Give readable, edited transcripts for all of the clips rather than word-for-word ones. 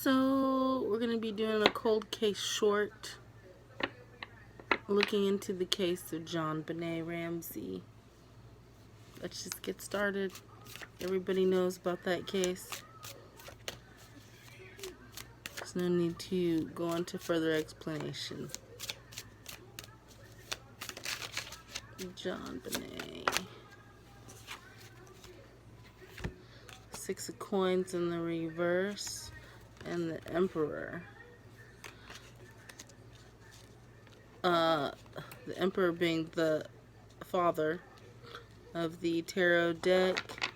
So we're going to be doing a cold case short, looking into the case of JonBenet Ramsey. Let's just get started. Everybody knows about that case. There's no need to go into further explanation. JonBenet. 6 of coins in the reverse, and the Emperor. The Emperor being the father of the tarot deck,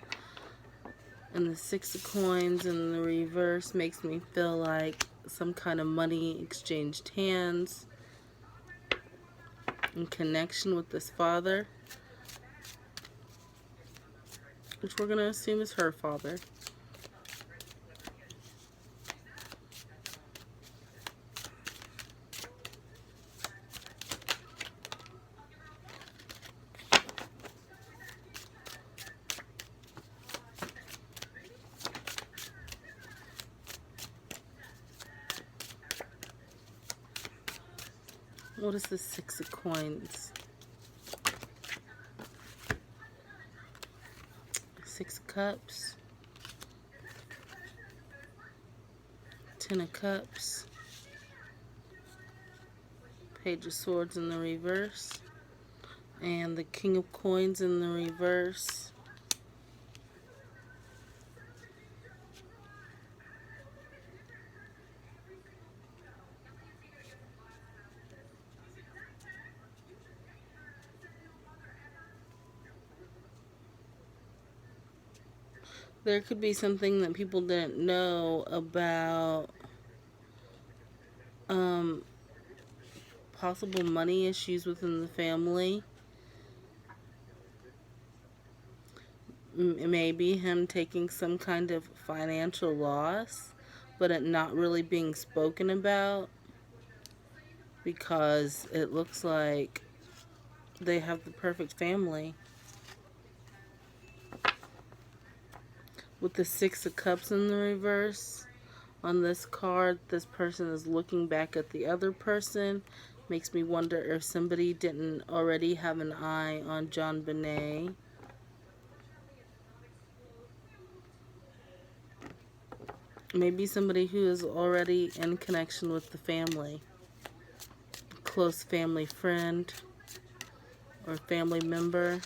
and the 6 of coins in the reverse makes me feel like some kind of money exchanged hands in connection with this father, which we're going to assume is her father. What is the 6 of coins? 6 of cups. 10 of cups. Page of swords in the reverse. And the King of coins in the reverse. There could be something that people didn't know about possible money issues within the family. Maybe him taking some kind of financial loss, but it not really being spoken about, because it looks like they have the perfect family. With the 6 of cups in the reverse on this card, this person is looking back at the other person. Makes me wonder if somebody didn't already have an eye on JonBenet. Maybe somebody who is already in connection with the family. Close family friend or family member.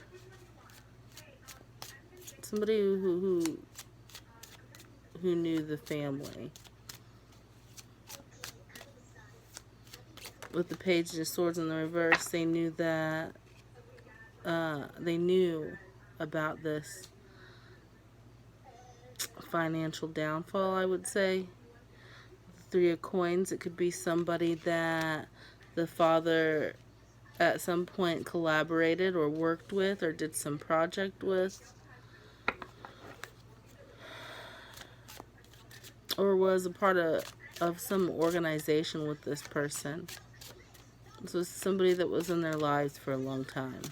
Somebody who knew the family. With the Page of Swords in the reverse, they knew that they knew about this financial downfall, I would say. 3 of coins, it could be somebody that the father at some point collaborated or worked with or did some project with, or was a part of some organization with this person. This was somebody that was in their lives for a long time.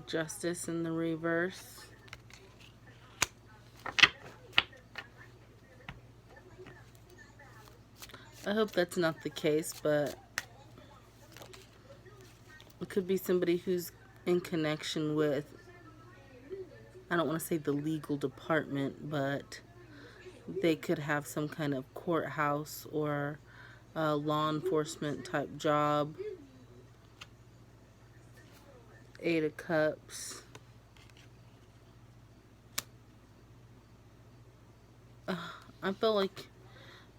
Justice in the reverse. I hope that's not the case, but it could be somebody who's in connection with, I don't want to say the legal department, but they could have some kind of courthouse or law enforcement type job. 8 of cups. I feel like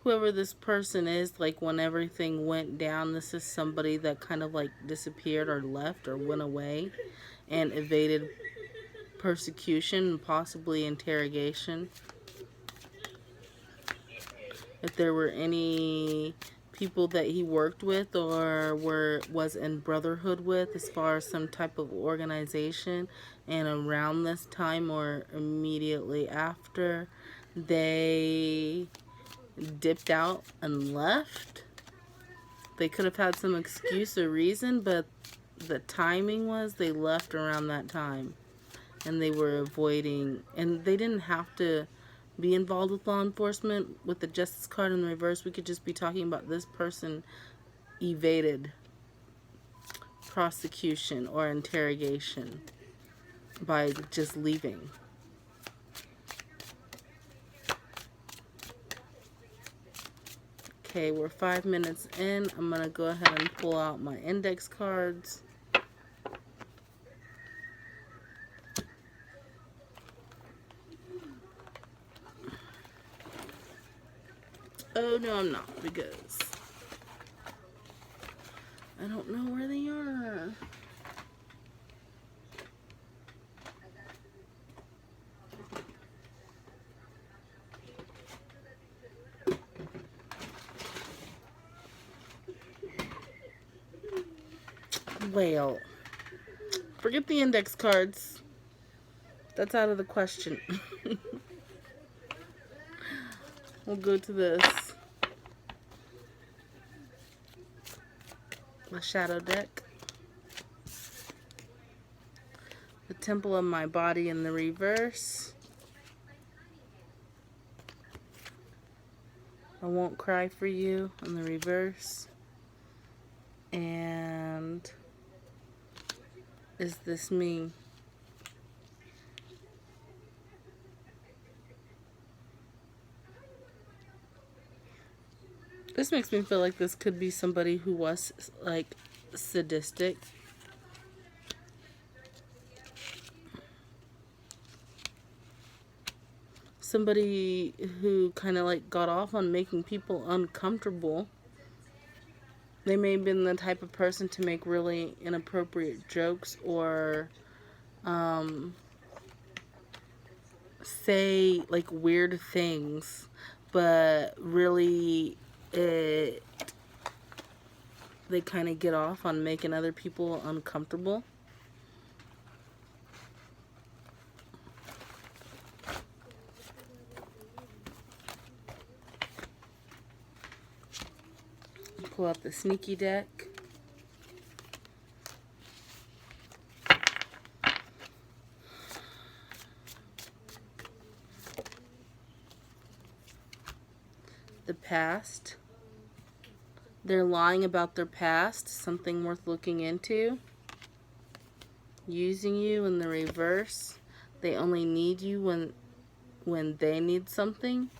whoever this person is, like when everything went down, this is somebody that kind of like disappeared or left or went away and evaded persecution and possibly interrogation. If there were any people that he worked with or was in brotherhood with as far as some type of organization, and around this time or immediately after, they dipped out and left, They could have had some excuse or reason, but the timing was they left around that time. And they were avoiding, and they didn't have to be involved with law enforcement. With the justice card in the reverse, we could just be talking about this person evaded prosecution or interrogation by just leaving. Okay, we're 5 minutes in. I'm going to go ahead and pull out my index cards. Oh, no, I'm not, because I don't know where they are. Well, forget the index cards. That's out of the question. We'll go to this. The shadow deck. The temple of my body in the reverse. I won't cry for you in the reverse. And is this me? This makes me feel like this could be somebody who was like sadistic. Somebody who kind of like got off on making people uncomfortable. They may have been the type of person to make really inappropriate jokes or say like weird things, but really they kind of get off on making other people uncomfortable. Pull out the sneaky deck. The past. They're lying about their past, something worth looking into. Using you in the reverse. They only need you when they need something.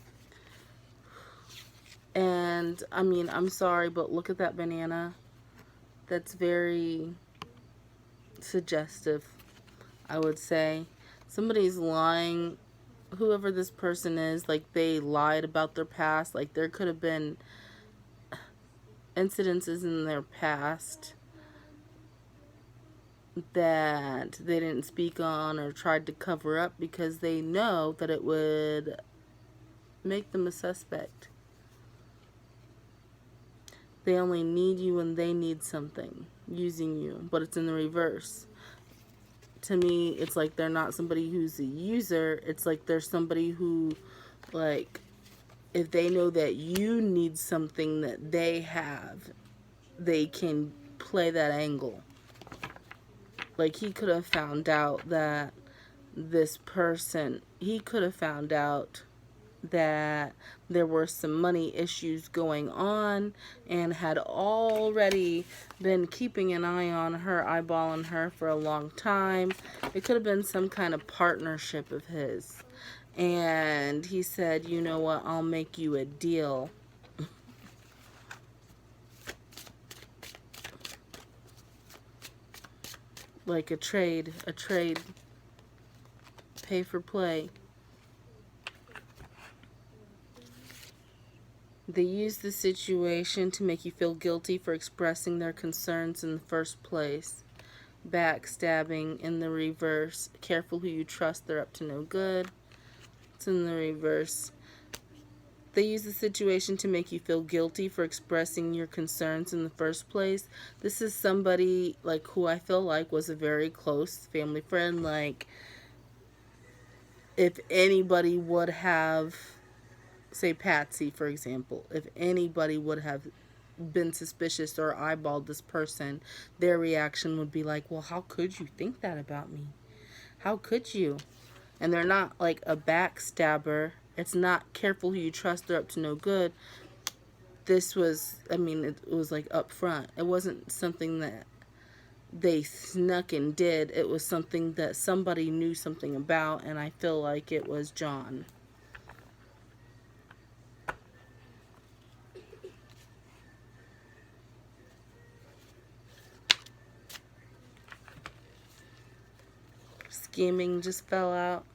And, I mean, I'm sorry, but look at that banana. That's very suggestive, I would say. Somebody's lying. Whoever this person is, like, they lied about their past. Like, there could have been incidences in their past that they didn't speak on or tried to cover up because they know that it would make them a suspect. They only need you when they need something, using you, but it's in the reverse. To me, it's like they're not somebody who's a user. It's like they're somebody who, like, if they know that you need something that they have, they can play that angle. Like, he could have found out that this person, he could have found out that there were some money issues going on and had already been keeping an eye on her, eyeballing her for a long time. It could have been some kind of partnership of his. And he said, you know what, I'll make you a deal. Like a trade, pay for play. They use the situation to make you feel guilty for expressing their concerns in the first place. Backstabbing in the reverse. Careful who you trust, they're up to no good. It's in the reverse. They use the situation to make you feel guilty for expressing your concerns in the first place. This is somebody like who I feel like was a very close family friend. Like, if anybody would have, say Patsy, for example, if anybody would have been suspicious or eyeballed this person, their reaction would be like, well, how could you think that about me? How could you? And they're not like a backstabber. It's not careful who you trust, they're up to no good. This was, I mean, it was like up front. It wasn't something that they snuck and did. It was something that somebody knew something about, and I feel like it was John. Scheming just fell out.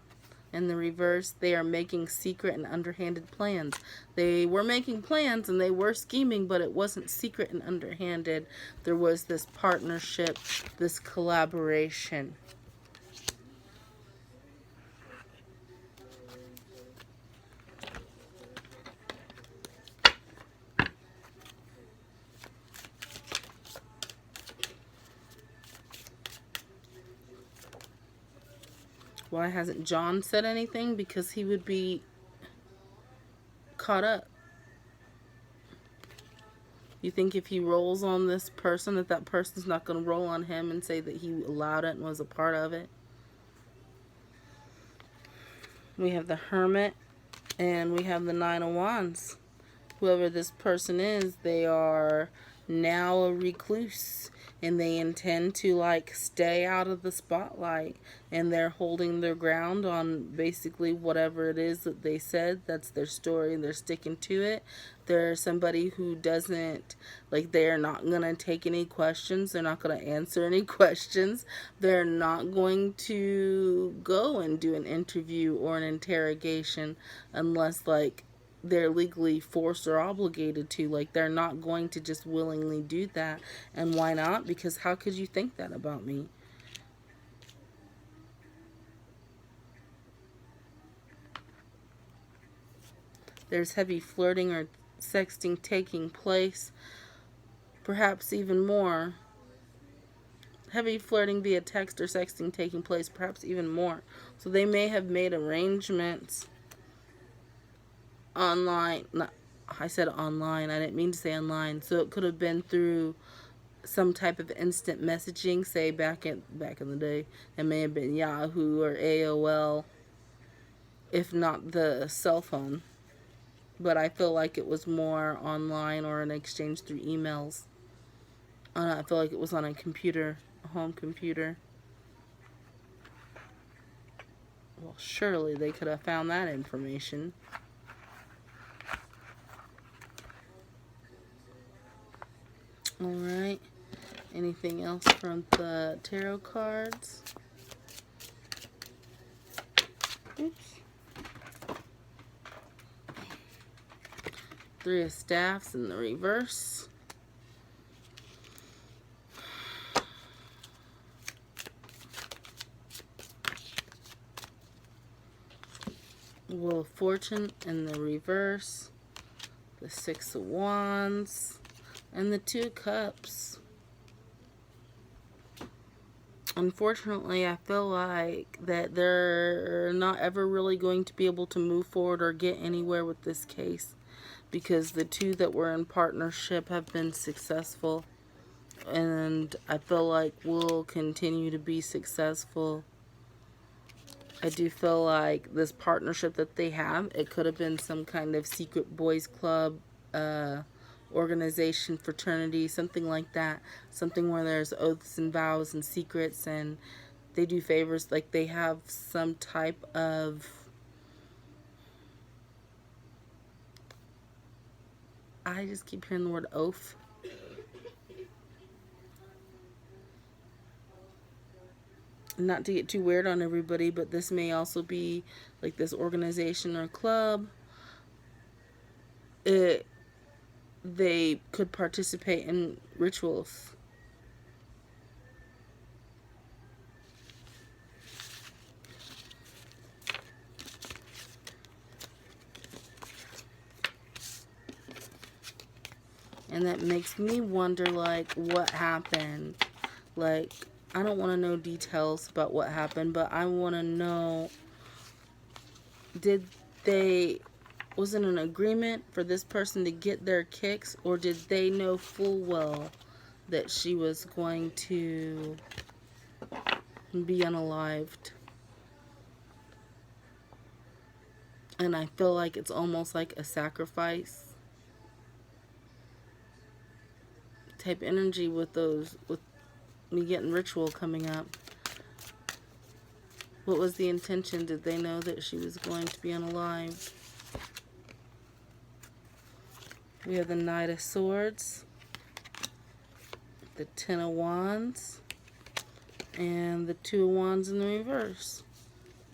In the reverse, they are making secret and underhanded plans. They were making plans and they were scheming, but it wasn't secret and underhanded. There was this partnership, this collaboration. Why hasn't John said anything? Because he would be caught up. You think if he rolls on this person, that person's not going to roll on him and say that he allowed it and was a part of it? We have the Hermit and we have the Nine of Wands. Whoever this person is, they are now a recluse and they intend to like stay out of the spotlight, and they're holding their ground on basically whatever it is that they said. That's their story and they're sticking to it. They're somebody who doesn't, like, they're not going to take any questions. They're not going to answer any questions. They're not going to go and do an interview or an interrogation unless like they're legally forced or obligated to. Like, they're not going to just willingly do that. And why not? Because how could you think that about me? There's heavy flirting or sexting taking place, perhaps even more. Heavy flirting via text or sexting taking place, perhaps even more. So they may have made arrangements online. I said online, I didn't mean to say online. So it could have been through some type of instant messaging, say back in the day. It may have been Yahoo or AOL, if not the cell phone. But I feel like it was more online or an exchange through emails. I feel like it was on a computer, a home computer. Well, surely they could have found that information. Alright. Anything else from the tarot cards? Oops. Three of Staffs in the reverse. Wheel of Fortune in the reverse. The Six of Wands. And the Two of Cups. Unfortunately, I feel like that they're not ever really going to be able to move forward or get anywhere with this case, because the two that were in partnership have been successful, and I feel like will continue to be successful. I do feel like this partnership that they have, it could have been some kind of secret boys club, organization, fraternity, something like that. Something where there's oaths and vows and secrets, and they do favors. Like, they have some type of, I just keep hearing the word oath. Not to get too weird on everybody, but this may also be like this organization or club. They could participate in rituals. And that makes me wonder, like, what happened. Like, I don't want to know details about what happened, but I want to know, did they Was it an agreement for this person to get their kicks, or did they know full well that she was going to be unalived? And I feel like it's almost like a sacrifice type energy with me getting ritual coming up. What was the intention? Did they know that she was going to be unalived? We have the Knight of Swords, the Ten of Wands, and the Two of Wands in the reverse.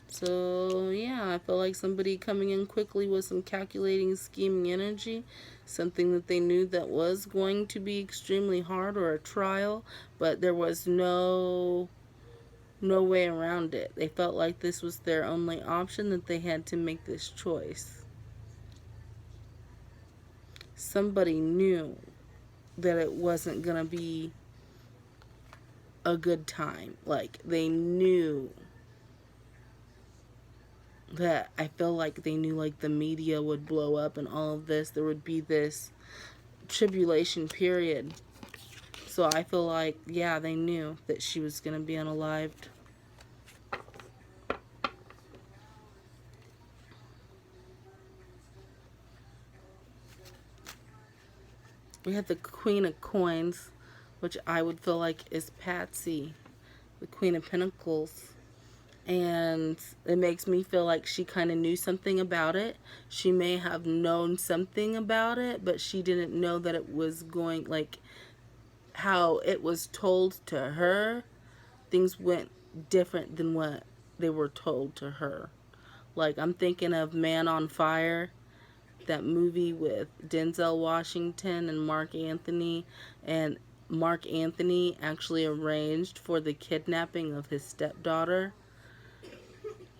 So, yeah, I feel like somebody coming in quickly with some calculating, scheming energy, something that they knew that was going to be extremely hard or a trial, but there was no way around it. They felt like this was their only option, that they had to make this choice. Somebody knew that it wasn't going to be a good time. Like, they knew that, I feel like they knew, like, the media would blow up and all of this. There would be this tribulation period. So I feel like, yeah, they knew that she was going to be unalived. We have the Queen of Coins, which I would feel like is Patsy, the Queen of Pentacles. And it makes me feel like she kind of knew something about it. She may have known something about it, but she didn't know that it was going, like, how it was told to her. Things went different than what they were told to her. Like, I'm thinking of Man on Fire, that movie with Denzel Washington and Mark Anthony. And Mark Anthony actually arranged for the kidnapping of his stepdaughter.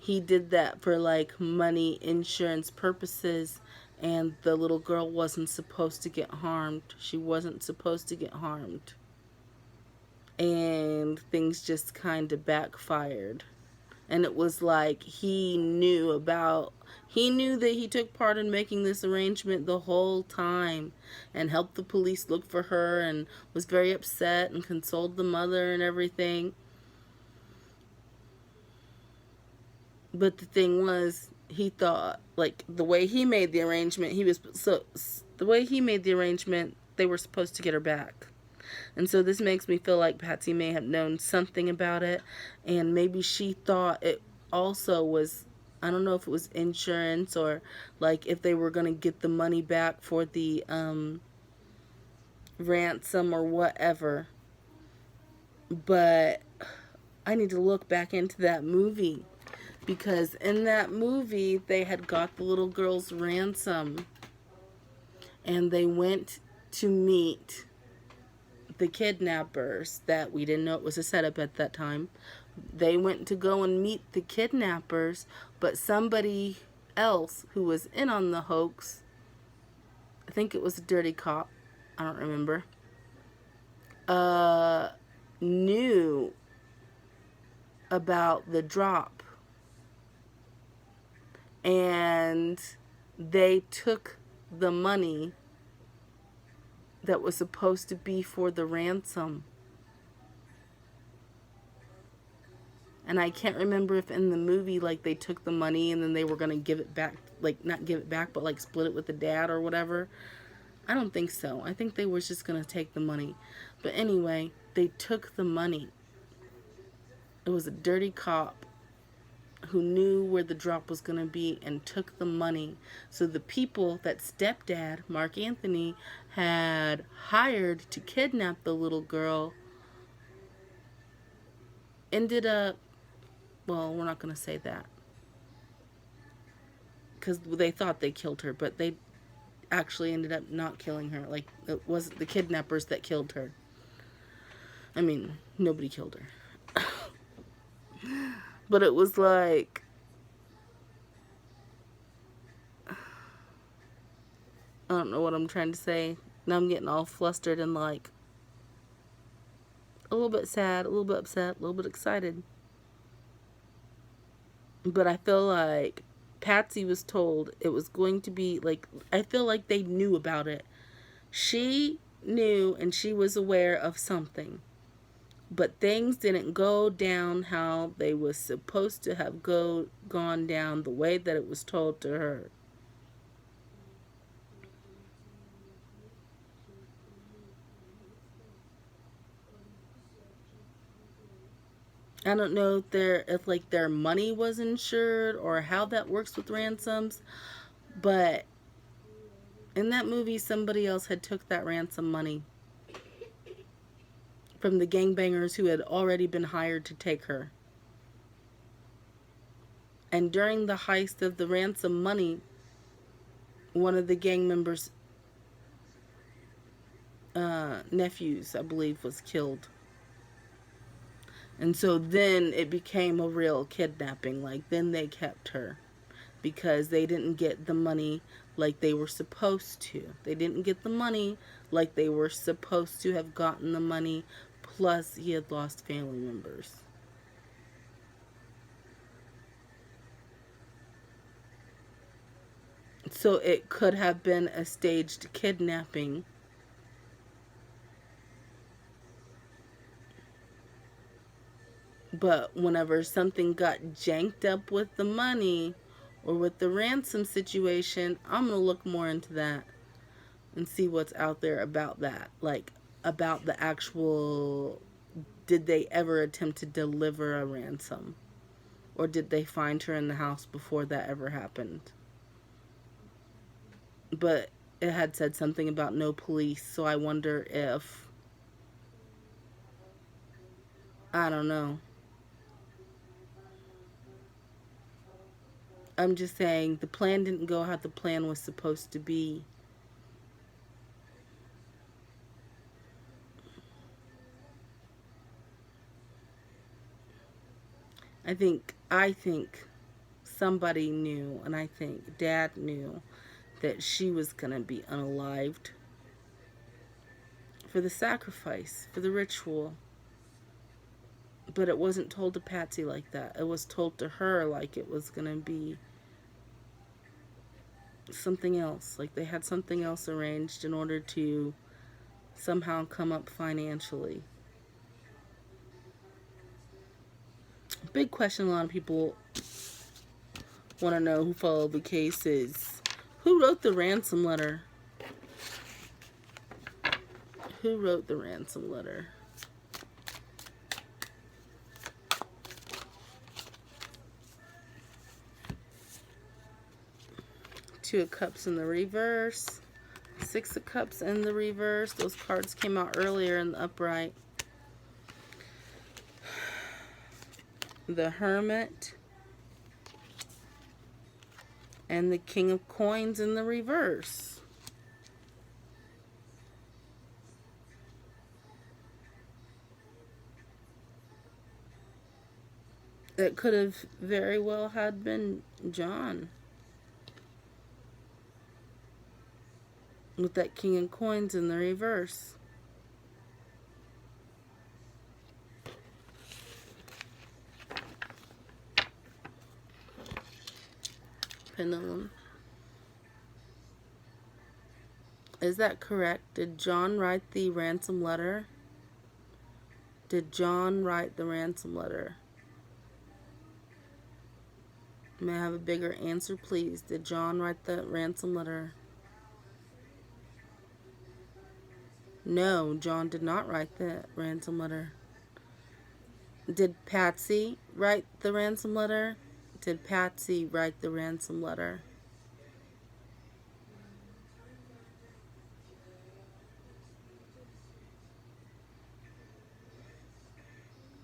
He did that for, like, money insurance purposes, and the little girl wasn't supposed to get harmed. She wasn't supposed to get harmed. And things just kind of backfired. And it was like he knew that he took part in making this arrangement the whole time, and helped the police look for her, and was very upset and consoled the mother and everything. But the thing was, he thought, like, the way he made the arrangement, they were supposed to get her back. And so this makes me feel like Patsy may have known something about it, and maybe she thought it also was, I don't know if it was insurance, or like if they were going to get the money back for the ransom or whatever. But I need to look back into that movie, because in that movie they had got the little girl's ransom, and they went to meet the kidnappers. That we didn't know it was a setup at that time. They went to go and meet the kidnappers, but somebody else who was in on the hoax, I think it was a dirty cop, I don't remember, knew about the drop, and they took the money that was supposed to be for the ransom. And I can't remember if in the movie, like, they took the money and then they were going to give it back, like, not give it back, but like split it with the dad or whatever. I don't think so. I think they were just going to take the money. But anyway, they took the money. It was a dirty cop who knew where the drop was going to be and took the money. So the people that stepdad, Mark Anthony, had hired to kidnap the little girl ended up, well, we're not going to say that, because they thought they killed her, but they actually ended up not killing her. Like, it wasn't the kidnappers that killed her. I mean, nobody killed her. But it was like, I don't know what I'm trying to say. Now I'm getting all flustered and, like, a little bit sad, a little bit upset, a little bit excited. But I feel like Patsy was told it was going to be like, I feel like they knew about it. She knew and she was aware of something. But things didn't go down how they was supposed to have gone down, the way that it was told to her. I don't know if like their money was insured or how that works with ransoms, but in that movie somebody else had took that ransom money from the gangbangers who had already been hired to take her. And during the heist of the ransom money, one of the gang members' nephews, I believe, was killed. And so then it became a real kidnapping. Like, then they kept her because they didn't get the money like they were supposed to. They didn't get the money like they were supposed to have gotten the money. Plus, he had lost family members. So it could have been a staged kidnapping. But whenever something got janked up with the money or with the ransom situation, I'm going to look more into that and see what's out there about that. Like, about the actual, did they ever attempt to deliver a ransom? Or did they find her in the house before that ever happened? But it had said something about no police, so I wonder if, I don't know. I'm just saying the plan didn't go how the plan was supposed to be. I think somebody knew, and I think Dad knew that she was going to be unalived for the sacrifice, for the ritual. But it wasn't told to Patsy like that. It was told to her like it was going to be something else. Like they had something else arranged in order to somehow come up financially. Big question a lot of people want to know who followed the case is, who wrote the ransom letter? Who wrote the ransom letter? Two of Cups in the reverse. Six of Cups in the reverse. Those cards came out earlier in the upright. The Hermit. And the King of Coins in the reverse. That could have very well had been John. With that King of Coins in the reverse. Pendulum. Is that correct? Did John write the ransom letter? Did John write the ransom letter? May I have a bigger answer, please? Did John write the ransom letter? No, John did not write the ransom letter. Did Patsy write the ransom letter? Did Patsy write the ransom letter?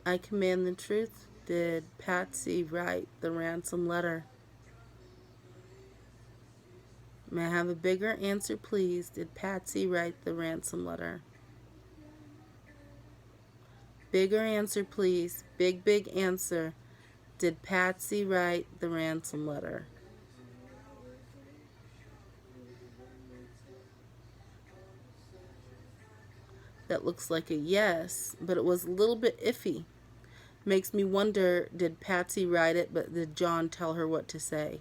I command the truth. Did Patsy write the ransom letter? May I have a bigger answer, please? Did Patsy write the ransom letter? Bigger answer, please. Big answer. Did Patsy write the ransom letter? That looks like a yes, but it was a little bit iffy. Makes me wonder, did Patsy write it, but did John tell her what to say?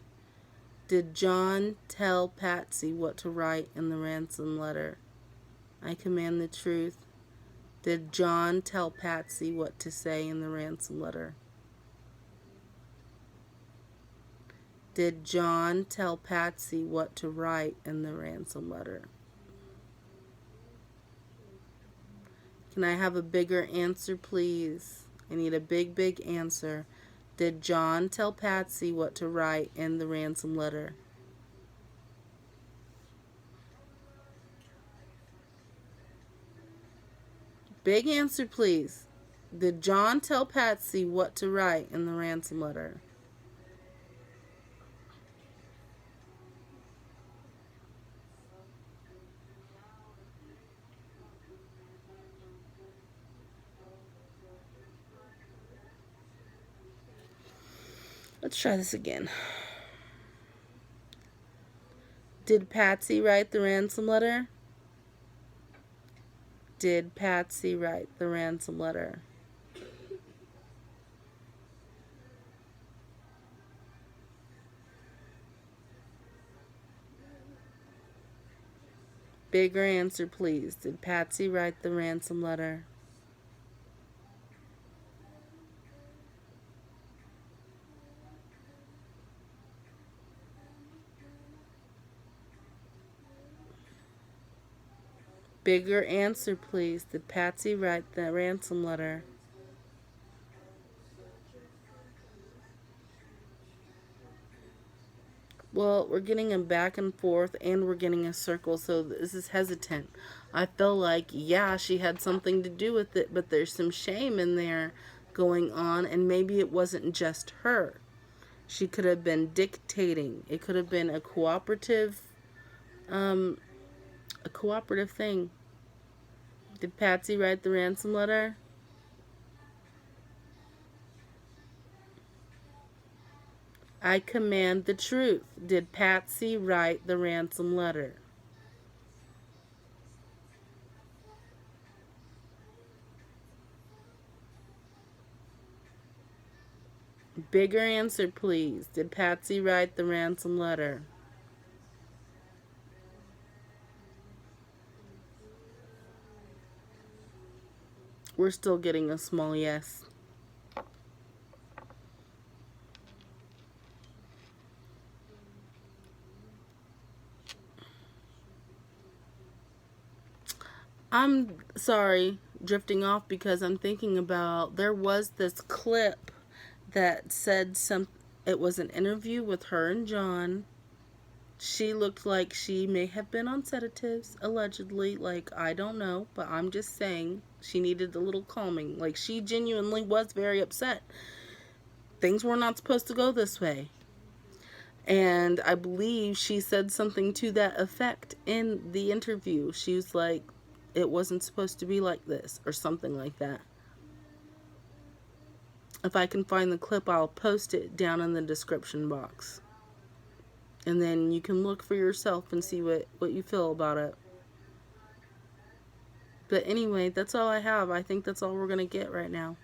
Did John tell Patsy what to write in the ransom letter? I command the truth. Did John tell Patsy what to say in the ransom letter? Did John tell Patsy what to write in the ransom letter? Can I have a bigger answer, please? I need a big, big answer. Did John tell Patsy what to write in the ransom letter? Big answer, please. Did John tell Patsy what to write in the ransom letter? Let's try this again. Did Patsy write the ransom letter? Did Patsy write the ransom letter? Bigger answer, please. Did Patsy write the ransom letter? Bigger answer, please. Did Patsy write the ransom letter? Well, we're getting a back and forth and we're getting a circle, so this is hesitant. I feel like, yeah, she had something to do with it, but there's some shame in there going on, and maybe it wasn't just her. She could have been dictating. It could have been a cooperative thing. Did Patsy write the ransom letter? I command the truth. Did Patsy write the ransom letter? Bigger answer, please. Did Patsy write the ransom letter? We're still getting a small yes. I'm sorry, drifting off, because I'm thinking about, there was this clip that said it was an interview with her and John. She looked like she may have been on sedatives, allegedly. Like, I don't know, but I'm just saying she needed a little calming. Like, she genuinely was very upset. Things were not supposed to go this way. And I believe she said something to that effect in the interview. She was like, it wasn't supposed to be like this, or something like that. If I can find the clip, I'll post it down in the description box. And then you can look for yourself and see what you feel about it. But anyway, that's all I have. I think that's all we're going to get right now.